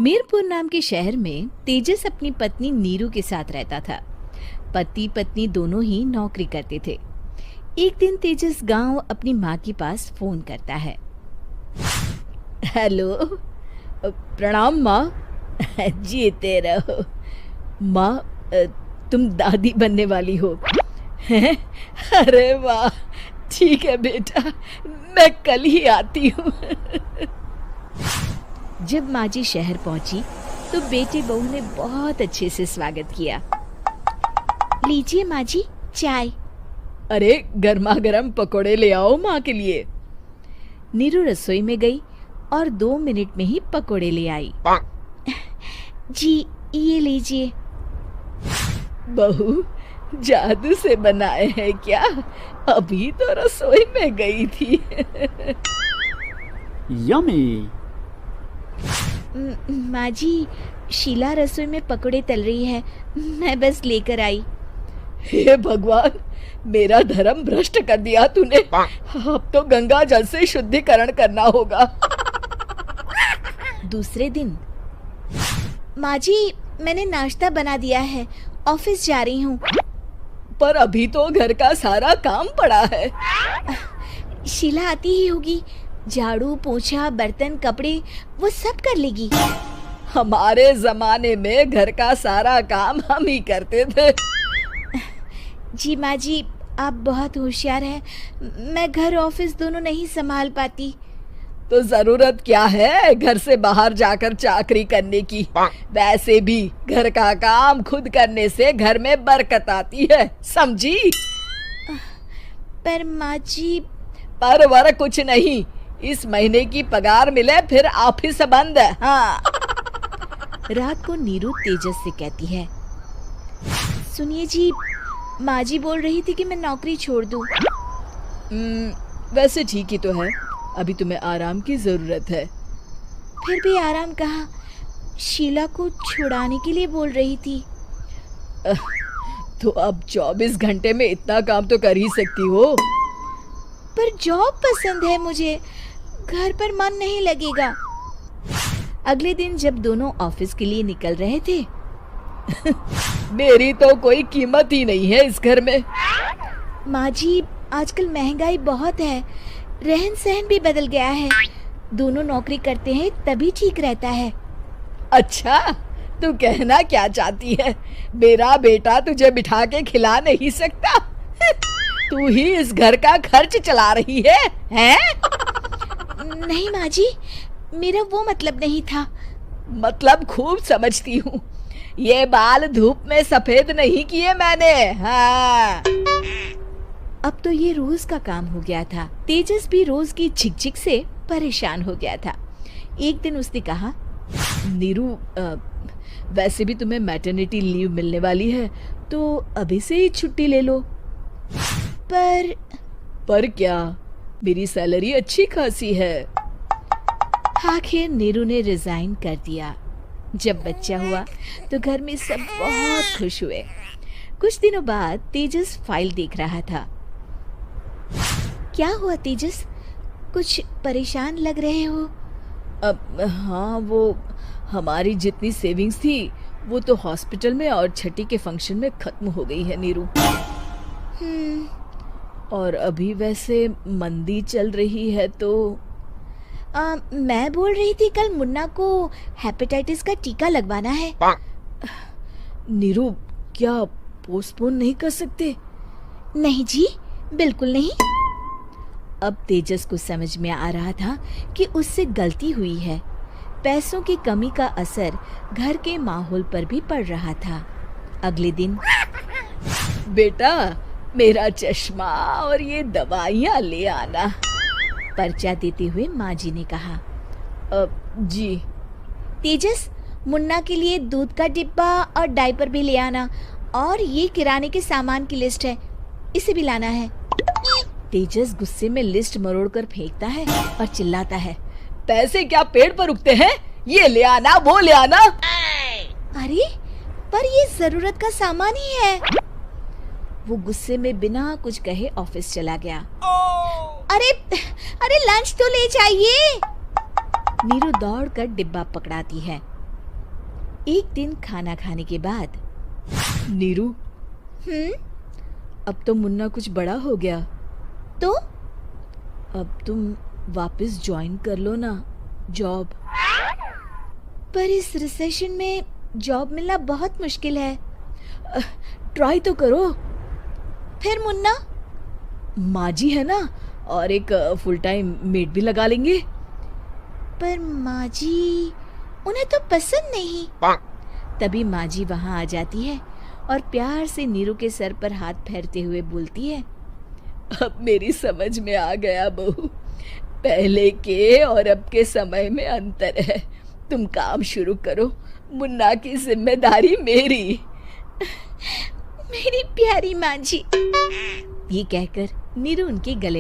मीरपुर नाम के शहर में तेजस अपनी पत्नी नीरू के साथ रहता था। पति पत्नी दोनों ही नौकरी करते थे। एक दिन तेजस गांव अपनी माँ के पास फोन करता है। हेलो, प्रणाम माँ। जीते रहो माँ, तुम दादी बनने वाली हो हैं? अरे वाह, ठीक है बेटा, मैं कल ही आती हूँ। जब माँ जी शहर पहुंची तो बेटे बहू ने बहुत अच्छे से स्वागत किया। लीजिए माँ जी, चाय। अरे गर्मा गर्म पकोड़े ले आओ माँ के लिए। नीरू रसोई में गई और 2 मिनट में ही पकोड़े ले आई। जी ये लीजिए। बहू, जादू से बनाए हैं क्या? अभी तो रसोई में गई थी। यम्मी। माँ जी, शीला रसोई में पकोड़े तल रही है, मैं बस लेकर आई। हे भगवान, मेरा धर्म भ्रष्ट कर दिया तूने। अब तो गंगा जल से शुद्धिकरण करना होगा। दूसरे दिन, माँ जी मैंने नाश्ता बना दिया है, ऑफिस जा रही हूँ। पर अभी तो घर का सारा काम पड़ा है। शीला आती ही होगी, झाड़ू पोछा बर्तन कपड़े वो सब कर लेगी। हमारे जमाने में घर का सारा काम हम ही करते थे। जी माँ जी, आप बहुत होशियार हैं, मैं घर ऑफिस दोनों नहीं संभाल पाती। तो जरूरत क्या है घर से बाहर जाकर चाकरी करने की? वैसे भी घर का काम खुद करने से घर में बरकत आती है, समझी? पर माँ जी। पर वर कुछ नहीं, इस महीने की पगार मिले फिर ऑफिस बंद है। हाँ। रात को नीरू तेजस से कहती है, सुनिए जी, माँ जी बोल रही थी कि मैं नौकरी छोड़ दूं। वैसे ठीक ही तो है, अभी तुम्हें आराम की जरूरत है। फिर भी आराम कहाँ, शीला को छुड़ाने के लिए बोल रही थी। तो अब 24 घंटे में इतना काम तो कर ही सकती हो। पर जॉब पसंद है मुझे, घर पर मन नहीं लगेगा। अगले दिन जब दोनों ऑफिस के लिए निकल रहे थे, मेरी तो कोई कीमत ही नहीं है इस घर में। माँ जी, आजकल महंगाई बहुत है, रहन सहन भी बदल गया है, दोनों नौकरी करते हैं तभी ठीक रहता है। अच्छा, तू कहना क्या चाहती है? मेरा बेटा तुझे बिठा के खिला नहीं सकता? तू ही इस घर का खर्च चला रही है, हैं? नहीं माँ जी, मेरा वो मतलब नहीं था। मतलब खूब समझती हूँ, ये बाल धूप में सफेद नहीं किए मैंने। हाँ। अब तो ये रोज का काम हो गया था। तेजस भी रोज की झिकझिक से परेशान हो गया था। एक दिन उसने कहा, नीरू, वैसे भी तुम्हें मैटरनिटी लीव मिलने वाली है, तो अभी से ही छुट्टी ले लो। पर क्या, मेरी सैलरी अच्छी खासी है। आखिर नीरू ने रिजाइन कर दिया। जब बच्चा हुआ तो घर में सब बहुत खुश हुए। कुछ दिनों बाद तेजस फाइल देख रहा था। क्या हुआ तेजस, कुछ परेशान लग रहे हो? अब हाँ, वो हमारी जितनी सेविंग्स थी वो तो हॉस्पिटल में और छठी के फंक्शन में खत्म हो गई है नीरू। और अभी वैसे मंदी चल रही है तो मैं बोल रही थी कल मुन्ना को हेपेटाइटिस का टीका लगवाना है। नीरू, क्या पोस्टपोन नहीं कर सकते? नहीं जी, बिल्कुल नहीं। अब तेजस को समझ में आ रहा था कि उससे गलती हुई है। पैसों की कमी का असर घर के माहौल पर भी पड़ रहा था। अगले दिन, बेटा मेरा चश्मा और ये दवाइयाँ ले आना, पर्चा देते हुए माँ जी ने कहा। जी। तेजस, मुन्ना के लिए दूध का डिब्बा और डायपर भी ले आना, और ये किराने के सामान की लिस्ट है, इसे भी लाना है। तेजस गुस्से में लिस्ट मरोड़कर फेंकता है और चिल्लाता है, पैसे क्या पेड़ पर उगते हैं? ये ले आना, वो ले आना। अरे पर ये जरूरत का सामान ही है। वो गुस्से में बिना कुछ कहे ऑफिस चला गया। अरे लंच तो ले जाइए। नीरू दौड़कर डिब्बा पकड़ाती है। एक दिन खाना खाने के बाद, नीरू, अब तो मुन्ना कुछ बड़ा हो गया, तो अब तुम वापस ज्वाइन कर लो ना जॉब। पर इस रिसेशन में जॉब मिलना बहुत मुश्किल है। ट्राई तो करो। फिर मुन्ना? माँ जी है ना, और एक फुल टाइम मेड भी लगा लेंगे। पर माँ जी, उन्हें तो पसंद नहीं। तभी माँ जी वहाँ आ जाती है और प्यार से नीरू के सर पर हाथ फेरते हुए बोलती है, अब मेरी समझ में आ गया बहू, पहले के और अब के समय में अंतर है। तुम काम शुरू करो, मुन्ना की जिम्मेदारी मेरी। मेरी प्यारी माँ जी। ये कहकर नीरू उनके गले